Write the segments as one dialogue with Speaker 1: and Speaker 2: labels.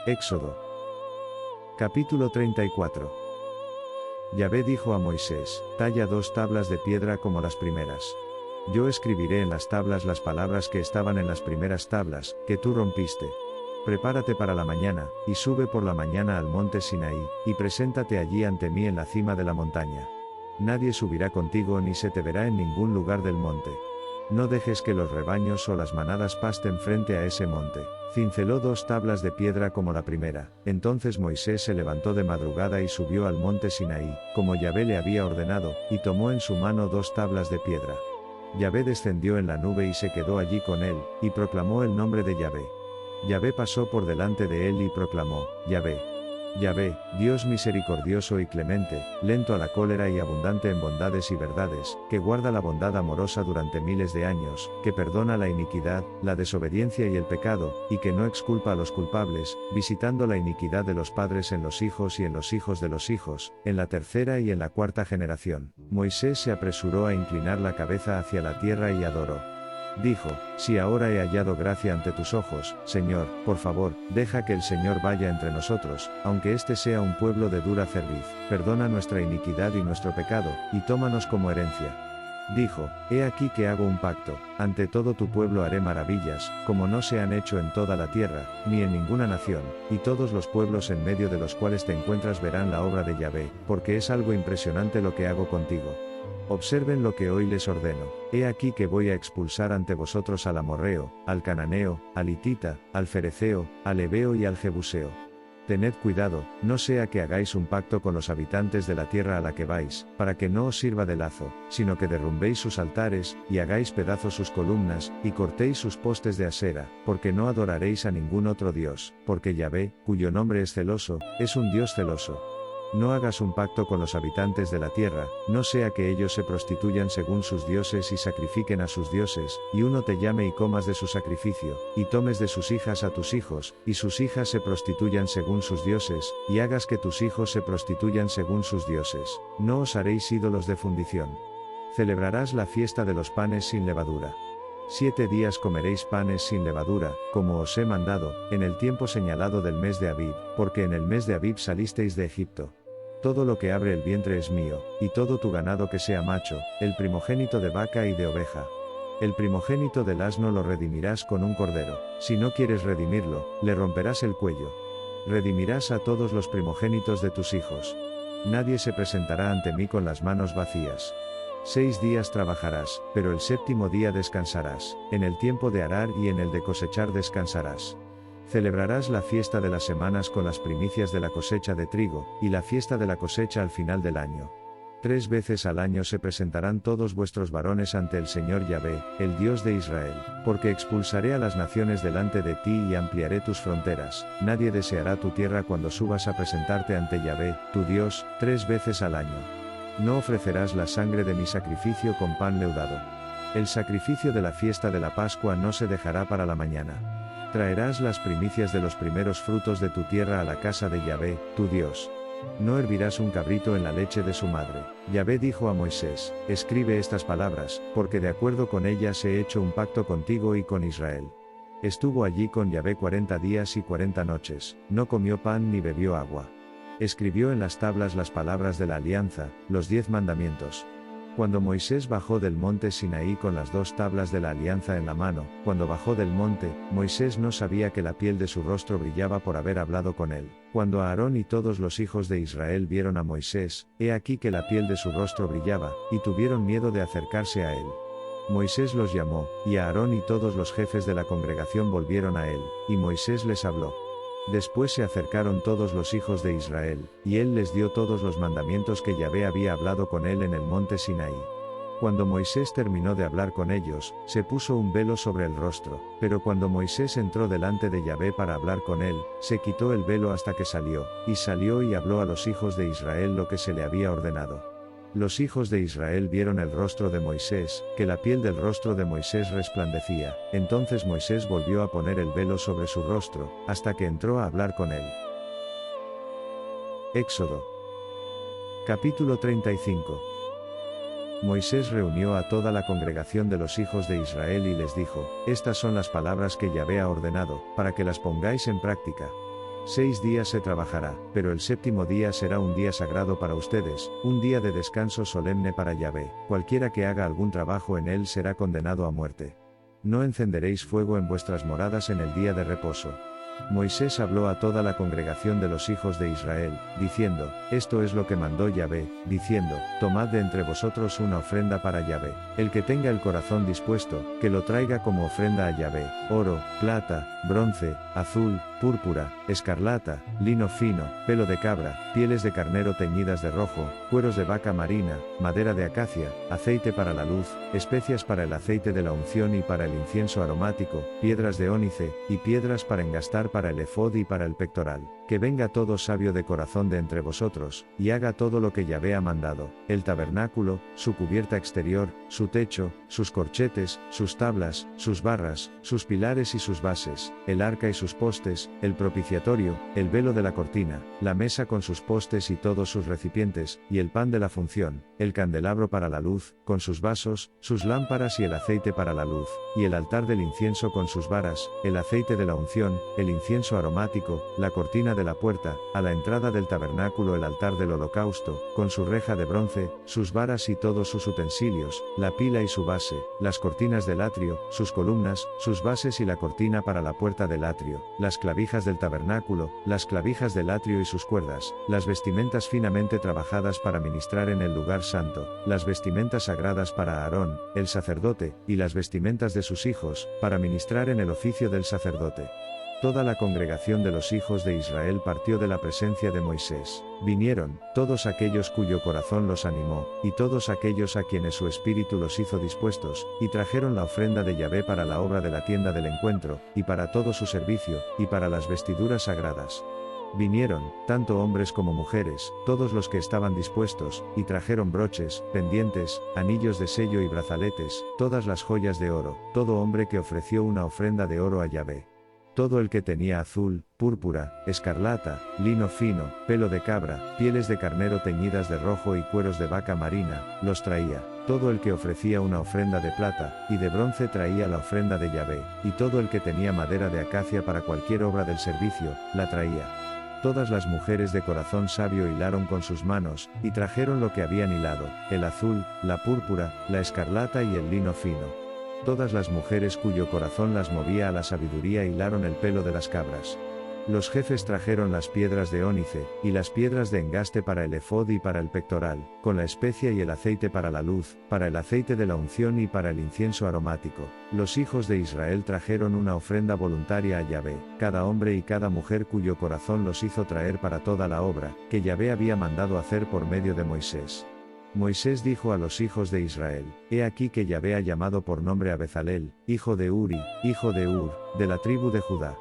Speaker 1: Éxodo. Capítulo 34. Yahvé dijo a Moisés: talla 2 tablas de piedra como las primeras. Yo escribiré en las tablas las palabras que estaban en las primeras tablas, que tú rompiste. Prepárate para la mañana, y sube por la mañana al monte Sinaí, y preséntate allí ante mí en la cima de la montaña. Nadie subirá contigo ni se te verá en ningún lugar del monte. No dejes que los rebaños o las manadas pasten frente a ese monte. Cinceló 2 tablas de piedra como la primera. Entonces Moisés se levantó de madrugada y subió al monte Sinaí, como Yahvé le había ordenado, y tomó en su mano 2 tablas de piedra. Yahvé descendió en la nube y se quedó allí con él, y proclamó el nombre de Yahvé. Yahvé pasó por delante de él y proclamó: Yahvé. Yahvé, Dios misericordioso y clemente, lento a la cólera y abundante en bondades y verdades, que guarda la bondad amorosa durante miles de años, que perdona la iniquidad, la desobediencia y el pecado, y que no exculpa a los culpables, visitando la iniquidad de los padres en los hijos y en los hijos de los hijos, en la tercera y en la cuarta generación. Moisés se apresuró a inclinar la cabeza hacia la tierra y adoró. Dijo: si ahora he hallado gracia ante tus ojos, Señor, por favor, deja que el Señor vaya entre nosotros, aunque este sea un pueblo de dura cerviz. Perdona nuestra iniquidad y nuestro pecado, y tómanos como herencia. Dijo: he aquí que hago un pacto, ante todo tu pueblo haré maravillas, como no se han hecho en toda la tierra, ni en ninguna nación, y todos los pueblos en medio de los cuales te encuentras verán la obra de Yahvé, porque es algo impresionante lo que hago contigo. Observen lo que hoy les ordeno. He aquí que voy a expulsar ante vosotros al amorreo, al cananeo, al hitita, al fereceo, al heveo y al jebuseo. Tened cuidado, no sea que hagáis un pacto con los habitantes de la tierra a la que vais, para que no os sirva de lazo, sino que derrumbéis sus altares, y hagáis pedazos sus columnas, y cortéis sus postes de Asera, porque no adoraréis a ningún otro Dios, porque Yahvé, cuyo nombre es celoso, es un Dios celoso. No hagas un pacto con los habitantes de la tierra, no sea que ellos se prostituyan según sus dioses y sacrifiquen a sus dioses, y uno te llame y comas de su sacrificio, y tomes de sus hijas a tus hijos, y sus hijas se prostituyan según sus dioses, y hagas que tus hijos se prostituyan según sus dioses. No os haréis ídolos de fundición. Celebrarás la fiesta de los panes sin levadura. 7 días comeréis panes sin levadura, como os he mandado, en el tiempo señalado del mes de Abib, porque en el mes de Abib salisteis de Egipto. Todo lo que abre el vientre es mío, y todo tu ganado que sea macho, el primogénito de vaca y de oveja. El primogénito del asno lo redimirás con un cordero. Si no quieres redimirlo, le romperás el cuello. Redimirás a todos los primogénitos de tus hijos. Nadie se presentará ante mí con las manos vacías. 6 días trabajarás, pero el 7º día descansarás. En el tiempo de arar y en el de cosechar descansarás. Celebrarás la fiesta de las semanas con las primicias de la cosecha de trigo, y la fiesta de la cosecha al final del año. 3 veces al año se presentarán todos vuestros varones ante el Señor Yahvé, el Dios de Israel, porque expulsaré a las naciones delante de ti y ampliaré tus fronteras. Nadie deseará tu tierra cuando subas a presentarte ante Yahvé, tu Dios, 3 veces al año. No ofrecerás la sangre de mi sacrificio con pan leudado. El sacrificio de la fiesta de la Pascua no se dejará para la mañana. Traerás las primicias de los primeros frutos de tu tierra a la casa de Yahvé, tu Dios. No hervirás un cabrito en la leche de su madre. Yahvé dijo a Moisés: escribe estas palabras, porque de acuerdo con ellas he hecho un pacto contigo y con Israel. Estuvo allí con Yahvé 40 días y 40 noches, no comió pan ni bebió agua. Escribió en las tablas las palabras de la alianza, los 10 mandamientos. Cuando Moisés bajó del monte Sinaí con las 2 tablas de la alianza en la mano, cuando bajó del monte, Moisés no sabía que la piel de su rostro brillaba por haber hablado con él. Cuando Aarón y todos los hijos de Israel vieron a Moisés, he aquí que la piel de su rostro brillaba, y tuvieron miedo de acercarse a él. Moisés los llamó, y Aarón y todos los jefes de la congregación volvieron a él, y Moisés les habló. Después se acercaron todos los hijos de Israel, y él les dio todos los mandamientos que Yahvé había hablado con él en el monte Sinaí. Cuando Moisés terminó de hablar con ellos, se puso un velo sobre el rostro, pero cuando Moisés entró delante de Yahvé para hablar con él, se quitó el velo hasta que salió y habló a los hijos de Israel lo que se le había ordenado. Los hijos de Israel vieron el rostro de Moisés, que la piel del rostro de Moisés resplandecía. Entonces Moisés volvió a poner el velo sobre su rostro, hasta que entró a hablar con él. Éxodo. Capítulo 35. Moisés reunió a toda la congregación de los hijos de Israel y les dijo: estas son las palabras que Yahvé ha ordenado, para que las pongáis en práctica. 6 días se trabajará, pero el séptimo día será un día sagrado para ustedes, un día de descanso solemne para Yahvé. Cualquiera que haga algún trabajo en él será condenado a muerte. No encenderéis fuego en vuestras moradas en el día de reposo. Moisés habló a toda la congregación de los hijos de Israel, diciendo, esto es lo que mandó Yahvé, diciendo, tomad de entre vosotros una ofrenda para Yahvé. El que tenga el corazón dispuesto, que lo traiga como ofrenda a Yahvé, oro, plata, bronce, azul, púrpura, escarlata, lino fino, pelo de cabra, pieles de carnero teñidas de rojo, cueros de vaca marina, madera de acacia, aceite para la luz, especias para el aceite de la unción y para el incienso aromático, piedras de ónice, y piedras para engastar para el efod y para el pectoral. Que venga todo sabio de corazón de entre vosotros, y haga todo lo que Yahvé ha mandado, el tabernáculo, su cubierta exterior, su techo, sus corchetes, sus tablas, sus barras, sus pilares y sus bases, el arca y sus postes, el propiciatorio, el velo de la cortina, la mesa con sus postes y todos sus recipientes, y el pan de la función, el candelabro para la luz, con sus vasos, sus lámparas y el aceite para la luz, y el altar del incienso con sus varas, el aceite de la unción, el incienso aromático, la cortina de la puerta, a la entrada del tabernáculo el altar del holocausto, con su reja de bronce, sus varas y todos sus utensilios, la pila y su base, las cortinas del atrio, sus columnas, sus bases y la cortina para la puerta del atrio, las clavijas del tabernáculo, las clavijas del atrio y sus cuerdas, las vestimentas finamente trabajadas para ministrar en el lugar santo, las vestimentas sagradas para Aarón, el sacerdote, y las vestimentas de sus hijos, para ministrar en el oficio del sacerdote. Toda la congregación de los hijos de Israel partió de la presencia de Moisés. Vinieron, todos aquellos cuyo corazón los animó, y todos aquellos a quienes su espíritu los hizo dispuestos, y trajeron la ofrenda de Yahvé para la obra de la tienda del encuentro, y para todo su servicio, y para las vestiduras sagradas. Vinieron, tanto hombres como mujeres, todos los que estaban dispuestos, y trajeron broches, pendientes, anillos de sello y brazaletes, todas las joyas de oro, todo hombre que ofreció una ofrenda de oro a Yahvé. Todo el que tenía azul, púrpura, escarlata, lino fino, pelo de cabra, pieles de carnero teñidas de rojo y cueros de vaca marina, los traía. Todo el que ofrecía una ofrenda de plata, y de bronce traía la ofrenda de Yahvé, y todo el que tenía madera de acacia para cualquier obra del servicio, la traía. Todas las mujeres de corazón sabio hilaron con sus manos, y trajeron lo que habían hilado, el azul, la púrpura, la escarlata y el lino fino. Todas las mujeres cuyo corazón las movía a la sabiduría hilaron el pelo de las cabras. Los jefes trajeron las piedras de ónice, y las piedras de engaste para el efod y para el pectoral, con la especia y el aceite para la luz, para el aceite de la unción y para el incienso aromático. Los hijos de Israel trajeron una ofrenda voluntaria a Yahvé, cada hombre y cada mujer cuyo corazón los hizo traer para toda la obra, que Yahvé había mandado hacer por medio de Moisés. Moisés dijo a los hijos de Israel, he aquí que Yahvé ha llamado por nombre a Bezalel, hijo de Uri, hijo de Ur, de la tribu de Judá.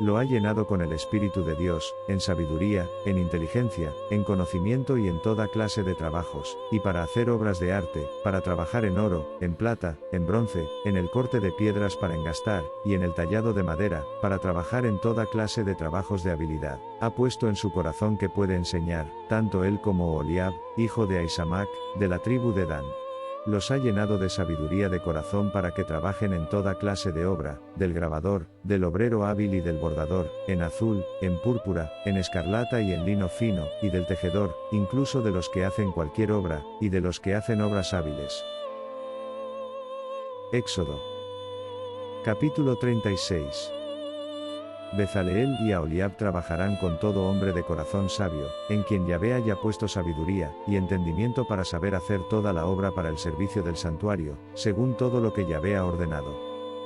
Speaker 1: Lo ha llenado con el Espíritu de Dios, en sabiduría, en inteligencia, en conocimiento y en toda clase de trabajos, y para hacer obras de arte, para trabajar en oro, en plata, en bronce, en el corte de piedras para engastar, y en el tallado de madera, para trabajar en toda clase de trabajos de habilidad. Ha puesto en su corazón que puede enseñar, tanto él como Oholiab, hijo de Ahisamac, de la tribu de Dan. Los ha llenado de sabiduría de corazón para que trabajen en toda clase de obra, del grabador, del obrero hábil y del bordador, en azul, en púrpura, en escarlata y en lino fino, y del tejedor, incluso de los que hacen cualquier obra, y de los que hacen obras hábiles. Éxodo. Capítulo 36. Bezaleel y Aholiab trabajarán con todo hombre de corazón sabio, en quien Yahvé haya puesto sabiduría y entendimiento para saber hacer toda la obra para el servicio del santuario, según todo lo que Yahvé ha ordenado.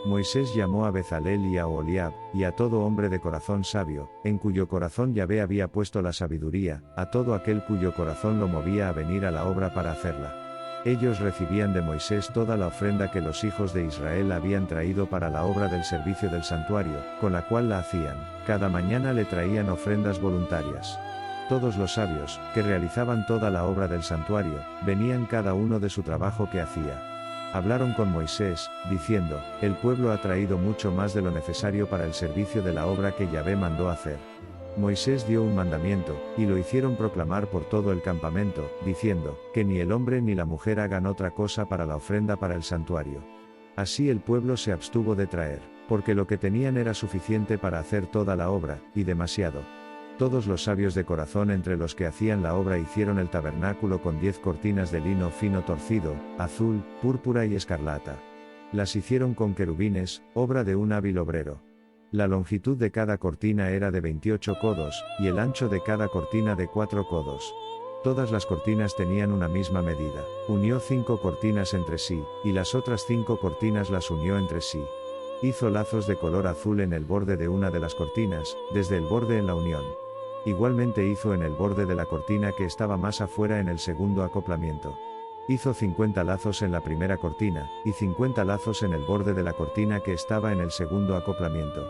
Speaker 1: Moisés llamó a Bezaleel y a Aholiab, y a todo hombre de corazón sabio, en cuyo corazón Yahvé había puesto la sabiduría, a todo aquel cuyo corazón lo movía a venir a la obra para hacerla. Ellos recibían de Moisés toda la ofrenda que los hijos de Israel habían traído para la obra del servicio del santuario, con la cual la hacían. Cada mañana le traían ofrendas voluntarias. Todos los sabios, que realizaban toda la obra del santuario, venían cada uno de su trabajo que hacía. Hablaron con Moisés, diciendo, el pueblo ha traído mucho más de lo necesario para el servicio de la obra que Yahvé mandó hacer. Moisés dio un mandamiento, y lo hicieron proclamar por todo el campamento, diciendo, que ni el hombre ni la mujer hagan otra cosa para la ofrenda para el santuario. Así el pueblo se abstuvo de traer, porque lo que tenían era suficiente para hacer toda la obra, y demasiado. Todos los sabios de corazón entre los que hacían la obra hicieron el tabernáculo con 10 cortinas de lino fino torcido, azul, púrpura y escarlata. Las hicieron con querubines, obra de un hábil obrero. La longitud de cada cortina era de 28 codos, y el ancho de cada cortina de 4 codos. Todas las cortinas tenían una misma medida. Unió 5 cortinas entre sí, y las otras 5 cortinas las unió entre sí. Hizo lazos de color azul en el borde de una de las cortinas, desde el borde en la unión. Igualmente hizo en el borde de la cortina que estaba más afuera en el segundo acoplamiento. Hizo 50 lazos en la primera cortina, y 50 lazos en el borde de la cortina que estaba en el segundo acoplamiento.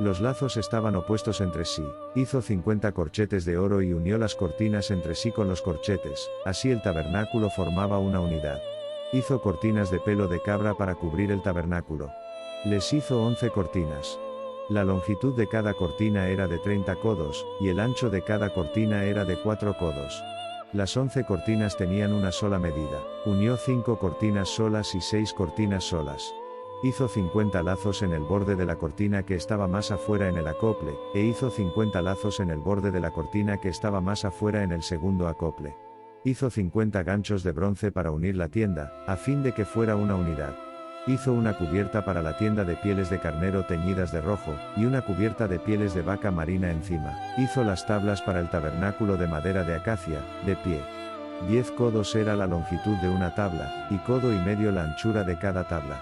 Speaker 1: Los lazos estaban opuestos entre sí. Hizo 50 corchetes de oro y unió las cortinas entre sí con los corchetes, así el tabernáculo formaba una unidad. Hizo cortinas de pelo de cabra para cubrir el tabernáculo. Les hizo 11 cortinas. La longitud de cada cortina era de 30 codos, y el ancho de cada cortina era de 4 codos. Las 11 cortinas tenían una sola medida. Unió 5 cortinas solas y 6 cortinas solas. Hizo 50 lazos en el borde de la cortina que estaba más afuera en el acople, e hizo 50 lazos en el borde de la cortina que estaba más afuera en el segundo acople. Hizo 50 ganchos de bronce para unir la tienda, a fin de que fuera una unidad. Hizo una cubierta para la tienda de pieles de carnero teñidas de rojo, y una cubierta de pieles de vaca marina encima. Hizo las tablas para el tabernáculo de madera de acacia, de pie. 10 codos era la longitud de una tabla, y codo y medio la anchura de cada tabla.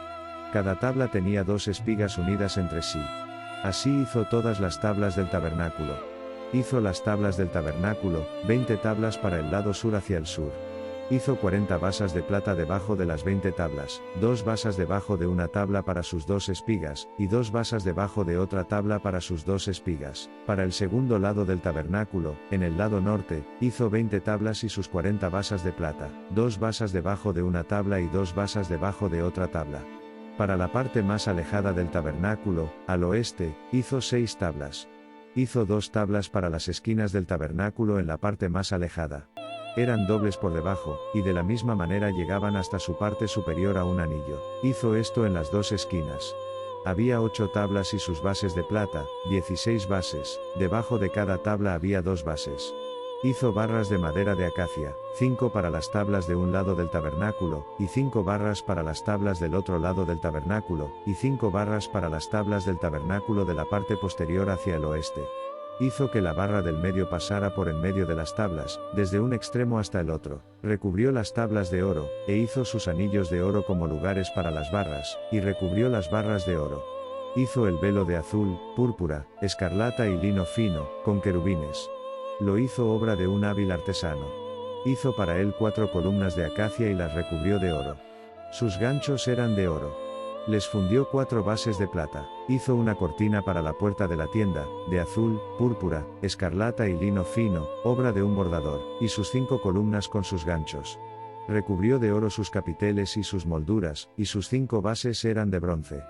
Speaker 1: Cada tabla tenía 2 espigas unidas entre sí. Así hizo todas las tablas del tabernáculo. Hizo las tablas del tabernáculo, 20 tablas para el lado sur hacia el sur. Hizo 40 basas de plata debajo de las 20 tablas, 2 basas debajo de una tabla para sus 2 espigas, y 2 basas debajo de otra tabla para sus 2 espigas. Para el segundo lado del tabernáculo, en el lado norte, hizo 20 tablas y sus 40 basas de plata, 2 basas debajo de una tabla y 2 basas debajo de otra tabla. Para la parte más alejada del tabernáculo, al oeste, hizo 6 tablas. Hizo 2 tablas para las esquinas del tabernáculo en la parte más alejada. Eran dobles por debajo, y de la misma manera llegaban hasta su parte superior a un anillo. Hizo esto en las 2 esquinas. Había 8 tablas y sus bases de plata, 16 bases, debajo de cada tabla había 2 bases. Hizo barras de madera de acacia, 5 para las tablas de un lado del tabernáculo, y 5 barras para las tablas del otro lado del tabernáculo, y 5 barras para las tablas del tabernáculo de la parte posterior hacia el oeste. Hizo que la barra del medio pasara por en medio de las tablas, desde un extremo hasta el otro. Recubrió las tablas de oro, e hizo sus anillos de oro como lugares para las barras, y recubrió las barras de oro. Hizo el velo de azul, púrpura, escarlata y lino fino, con querubines. Lo hizo obra de un hábil artesano. Hizo para él 4 columnas de acacia y las recubrió de oro. Sus ganchos eran de oro. Les fundió 4 bases de plata. Hizo una cortina para la puerta de la tienda, de azul, púrpura, escarlata y lino fino, obra de un bordador, y sus 5 columnas con sus ganchos. Recubrió de oro sus capiteles y sus molduras, y sus 5 bases eran de bronce.